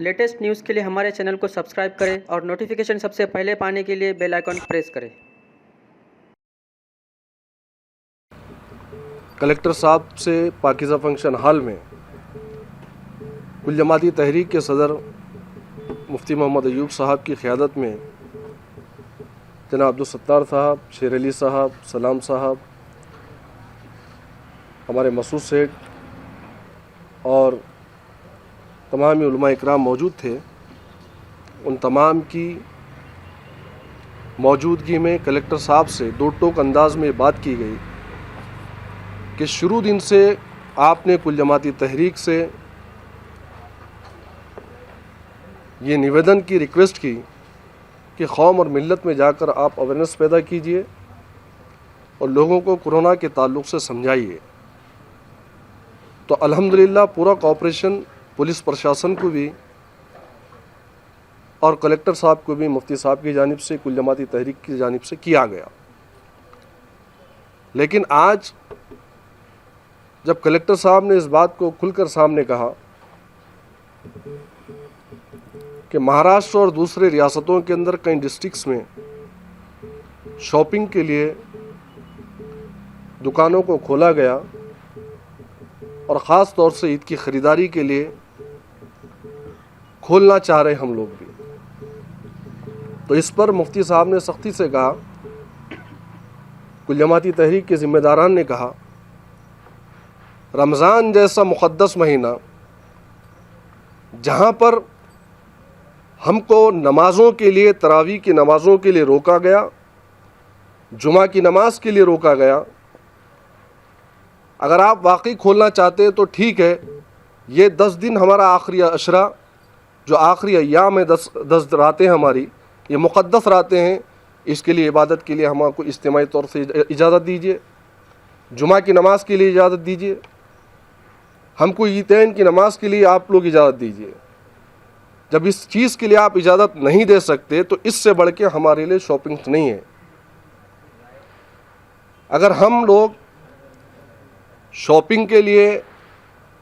Latest news के लिए हमारे चैनल को सब्सक्राइब करें और नोटिफिकेशन सबसे पहले पाने के लिए बेल आइकन प्रेस करें। कलेक्टर साहब से पाकिज़ा फंक्शन हॉल में कुल जमाती तहरीक के सदर मुफ्ती मोहम्मद अयूब साहब की क़यादत में जनाब अब्दुल सत्तार साहब, शेर अली साहब, सलाम साहब, हमारे मसूद सेठ और तमाम उलमा इकराम मौजूद थे। उन तमाम की मौजूदगी में कलेक्टर साहब से दो टोक अंदाज में बात की गई कि शुरू दिन से आपने कुल जमाती तहरीक से ये निवेदन की रिक्वेस्ट की कि कौम और मिल्लत में जाकर आप अवेयरनेस पैदा कीजिए और लोगों को कोरोना के ताल्लुक़ से समझाइए। तो अल्हम्दुलिल्लाह पूरा कोऑपरेशन पुलिस प्रशासन को भी और कलेक्टर साहब को भी मुफ्ती साहब की जानिब से, कुल जमाती तहरीक की जानिब से किया गया। लेकिन आज जब कलेक्टर साहब ने इस बात को खुलकर सामने कहा कि महाराष्ट्र और दूसरे रियासतों के अंदर कई डिस्ट्रिक्ट्स में शॉपिंग के लिए दुकानों को खोला गया और ख़ास तौर से ईद की ख़रीदारी के लिए खोलना चाह रहे हम लोग भी, तो इस पर मुफ्ती साहब ने सख्ती से कहा, कुल जमाती तहरीक के ज़िम्मेदारान ने कहा, रमज़ान जैसा मुक़द्दस महीना जहाँ पर हमको नमाज़ों के लिए, तरावी की नमाज़ों के लिए रोका गया, जुमा की नमाज के लिए रोका गया, अगर आप वाकई खोलना चाहते हैं तो ठीक है, ये 10 दिन हमारा आखिरी अशरा जो आखिरी अय्याम है, 10 रातें हमारी, ये मुक़द्दस रातें हैं, इसके लिए इबादत के लिए हमको इज्तिमाई तौर से इजाज़त दीजिए, जुमा की नमाज के लिए इजाज़त दीजिए, हमको ईदैन की नमाज के लिए आप लोग इजाज़त दीजिए। जब इस चीज़ के लिए आप इजाज़त नहीं दे सकते तो इससे बढ़ के हमारे लिए शॉपिंग नहीं है। अगर हम लोग शॉपिंग के लिए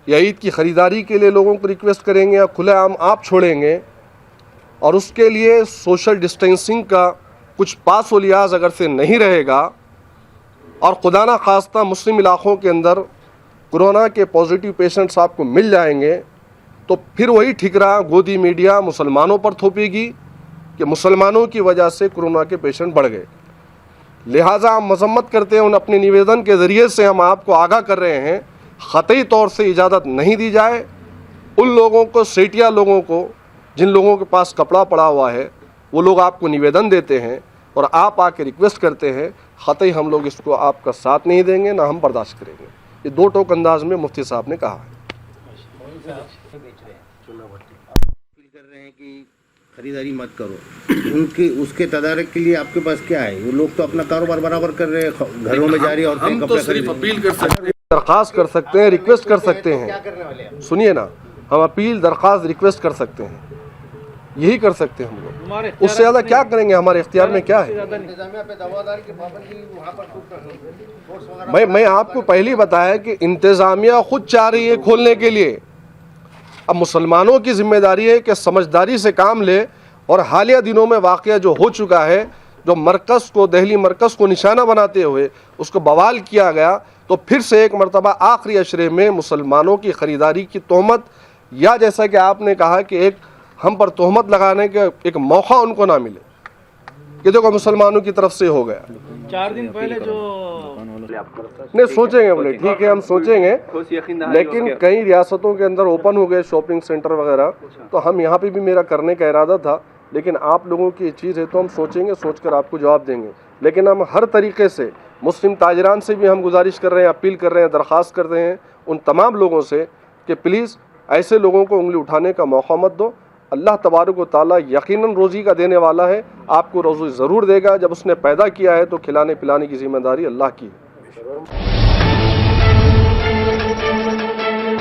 या ईद की ख़रीदारी के लिए लोगों को रिक्वेस्ट करेंगे या खुलेआम आप छोड़ेंगे और उसके लिए सोशल डिस्टेंसिंग का कुछ पास व लिहाज अगर से नहीं रहेगा और खुदा ना खास्ता मुस्लिम इलाक़ों के अंदर कोरोना के पॉजिटिव पेशेंट्स आपको मिल जाएंगे तो फिर वही ठिकरा गोदी मीडिया मुसलमानों पर थोपेगी कि मुसलमानों की वजह से कोरोना के पेशेंट बढ़ गए। लिहाजा हम मजम्मत करते हैं, उन अपने निवेदन के ज़रिए से हम आपको आगाह कर रहे हैं, ख़तई तौर से इजाज़त नहीं दी जाए। उन लोगों को, सेठिया लोगों को, जिन लोगों के पास कपड़ा पड़ा हुआ है, वो लोग आपको निवेदन देते हैं और आप आके रिक्वेस्ट करते हैं, ख़तई हम लोग इसको आपका साथ नहीं देंगे, ना हम बर्दाश्त करेंगे। ये दो टोक अंदाज में मुफ्ती साहब ने कहा है। कर रहे हैं कि खरीदारी मत करो, उनके उसके तदारक के लिए आपके पास क्या है? वो लोग तो अपना कारोबार बराबर कर रहे हैं, घरों में जा रही और हम तो सिर्फ अपील कर सकते हैं, दरख्वास्त कर सकते हैं, रिक्वेस्ट कर सकते हैं। सुनिए ना, हम अपील, दरख्वास्त, रिक्वेस्ट कर सकते हैं, यही कर सकते हैं हम लोग। उससे ज़्यादा क्या करेंगे? हमारे इख्तियार में क्या है? मैं आपको पहले ही बताया कि इंतज़ामिया खुद चाह रही है खोलने के लिए। अब मुसलमानों की जिम्मेदारी है कि समझदारी से काम ले और हालिया दिनों में वाक़या जो हो चुका है, जो मरकज़ को, दहली मरकज़ को निशाना बनाते हुए उसको बवाल किया गया, तो फिर से एक मरतबा आखिरी अशरे में मुसलमानों की ख़रीदारी की तोहमत, या जैसा कि आपने कहा कि एक हम पर तोहमत लगाने का एक मौका उनको ना मिले कि देखो मुसलमानों की तरफ से हो गया। 4 दिन पहले जो नहीं सोचेंगे, बोले ठीक है हम सोचेंगे, लेकिन कई रियासतों के अंदर ओपन हो गए शॉपिंग सेंटर वगैरह, तो हम यहाँ पे भी मेरा करने का इरादा था, लेकिन आप लोगों की चीज़ है तो हम सोचेंगे, सोचकर आपको जवाब देंगे। लेकिन हम हर तरीके से मुस्लिम ताजरान से भी हम गुजारिश कर रहे हैं, अपील कर रहे हैं, दरख्वास्त कर रहे हैं उन तमाम लोगों से कि प्लीज़ ऐसे लोगों को उंगली उठाने का मौका मत दो। अल्लाह तबारक व तआला यकीनन रोज़ी का देने वाला है, आपको रोज़ी ज़रूर देगा। जब उसने पैदा किया है तो खिलाने पिलाने की ज़िम्मेदारी अल्लाह की है।